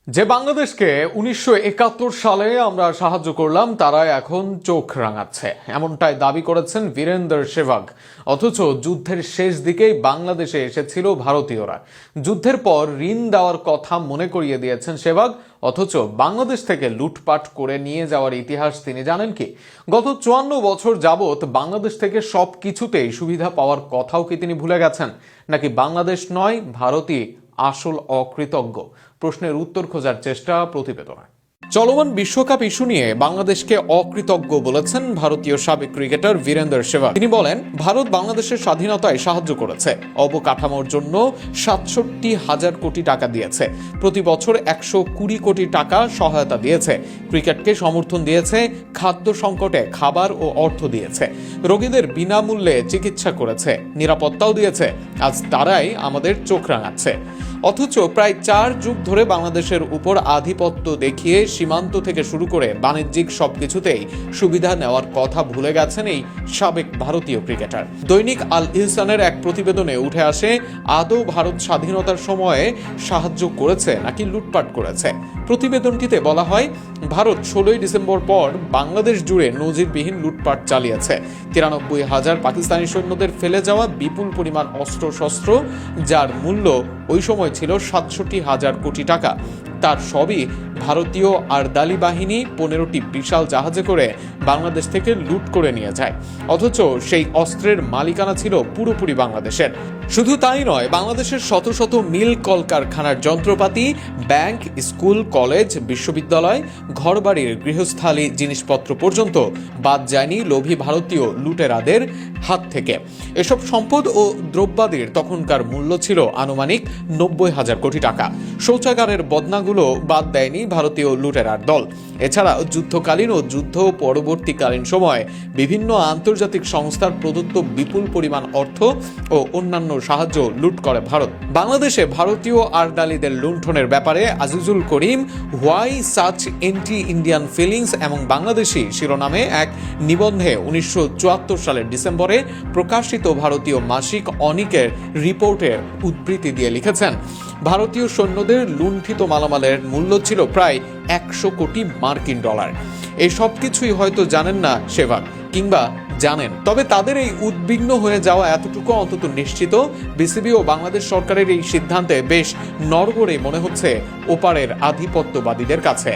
যে বাংলাদেশকে ১৯৭১ সালে আমরা সাহায্য করলাম তারা এখন চোখ রাঙাচ্ছে, এমনটাই দাবি করেছেন বীরেন্দর সেহবাগ। অথচ যুদ্ধের শেষ দিকেই বাংলাদেশে এসেছিল ভারতীয়রা। যুদ্ধের পর ঋণ দেওয়ার কথা মনে করিয়ে দিয়েছেন সেহবাগ। অথচ বাংলাদেশ থেকে লুটপাট করে নিয়ে যাওয়ার ইতিহাস তিনি জানেন কি? গত ৫৪ বছর যাবৎ বাংলাদেশ থেকে সব কিছুতেই সুবিধা পাওয়ার কথাও কি তিনি ভুলে গেছেন? নাকি বাংলাদেশ নয়, ভারতই আসল অকৃতজ্ঞ? প্রশ্নের উত্তর খোঁজার চেষ্টা প্রতিবেদনে। চলমান বিশ্বকাপ ইস্যু নিয়ে বাংলাদেশকে অকৃতজ্ঞ বলেছেন ভারতীয় সাবেক ক্রিকেটার বীরেন্দর সেহবাগ। তিনি বলেন, ভারত বাংলাদেশের স্বাধীনতায় সাহায্য করেছে, অবকাঠামোর জন্য ৬৭,০০০ কোটি টাকা দিয়েছে, প্রতি বছর ১২০ কোটি টাকা সহায়তা দিয়েছে, ক্রিকেটকে সমর্থন দিয়েছে, খাদ্য সংকটে খাবার ও অর্থ দিয়েছে, রোগীদের বিনামূল্যে চিকিৎসা করেছে, নিরাপত্তাও দিয়েছে। আজ তারাই আমাদের চোখ রাঙাচ্ছে। অথচ প্রায় ৪ যুগ ধরে বাংলাদেশের উপর আধিপত্য দেখিয়ে সীমান্ত থেকে শুরু করে বাণিজ্যিক সবকিছুতেই সুবিধা নেওয়ার কথা ভুলে গেছেন এই সাবেক ভারতীয় ক্রিকেটার। দৈনিক আল ইহসানের এক প্রতিবেদনে উঠে আসে, আদৌ ভারত স্বাধীনতার সময়ে সাহায্য করেছে নাকি লুটপাট করেছে। প্রতিবেদনটিতে বলা হয়, ভারত ১৬ই ডিসেম্বর পর বাংলাদেশ জুড়ে নজিরবিহীন লুটপাট চালিয়েছে। ৯৩,০০০ পাকিস্তানি সৈন্যদের ফেলে যাওয়া বিপুল পরিমাণ অস্ত্রশস্ত্র, যার মূল্য ওই সময় ছিল ৬৭,০০০ কোটি টাকা, তার সবই ভারতীয় আরদালি বাহিনী ১৫টি বিশাল জাহাজে করে বাংলাদেশ থেকে লুট করে নিয়ে যায়। অথচ সেই অস্ত্রের মালিকানা ছিল পুরোপুরি বাংলাদেশের। শুধু তাই নয়, বাংলাদেশের শত শত মিল কলকারখানার যন্ত্রপাতি, ব্যাংক, স্কুল, কলেজ, বিশ্ববিদ্যালয়, ঘরবাড়ির গৃহস্থালী জিনিসপত্র পর্যন্ত বাদ যায়নি লোভী ভারতীয় লুটেরাদের হাত থেকে। এসব সম্পদ ও দ্রব্যাদির তখনকার মূল্য ছিল আনুমানিক ৯০,০০০ কোটি টাকা। শৌচাগারের বদনাগুলো বাদ দেয়নি ভারতীয় লুটেরার দল। এছাড়া যুদ্ধকালীন ও যুদ্ধ পরবর্তীকালীন সময়ে বিভিন্ন আন্তর্জাতিক সংস্থার প্রদত্ত বিপুল পরিমাণ অর্থ ও অন্যান্য সাহায্য লুট করে ভারত। বাংলাদেশে ভারতীয় আরদালিদের লুণ্ঠনের ব্যাপারে Azizul Karim why such anti Indian feelings এবং বাংলাদেশি শিরোনামে এক নিবন্ধে ১৯৭৪ সালের ডিসেম্বরে প্রকাশিত ভারতীয় মাসিক অনিকের রিপোর্টের উদ্ধৃতি দিয়ে লিখেছেন, ভারতীয় সৈন্যদের লুণ্ঠিত মালামালের মূল্য ছিল প্রায় ১০০ কোটি মার্কিন ডলার। এই সব কিছুই হয়তো জানেন না সেহবাগ, কিংবা জানেন, তবে তাদের এই উদ্বিগ্ন হয়ে যাওয়া এতটুকু অন্তত নিশ্চিত, বিসিবি ও বাংলাদেশ সরকারের এই সিদ্ধান্তে বেশ নড়বড়ে মনে হচ্ছে ওপারের আধিপত্যবাদীদের কাছে।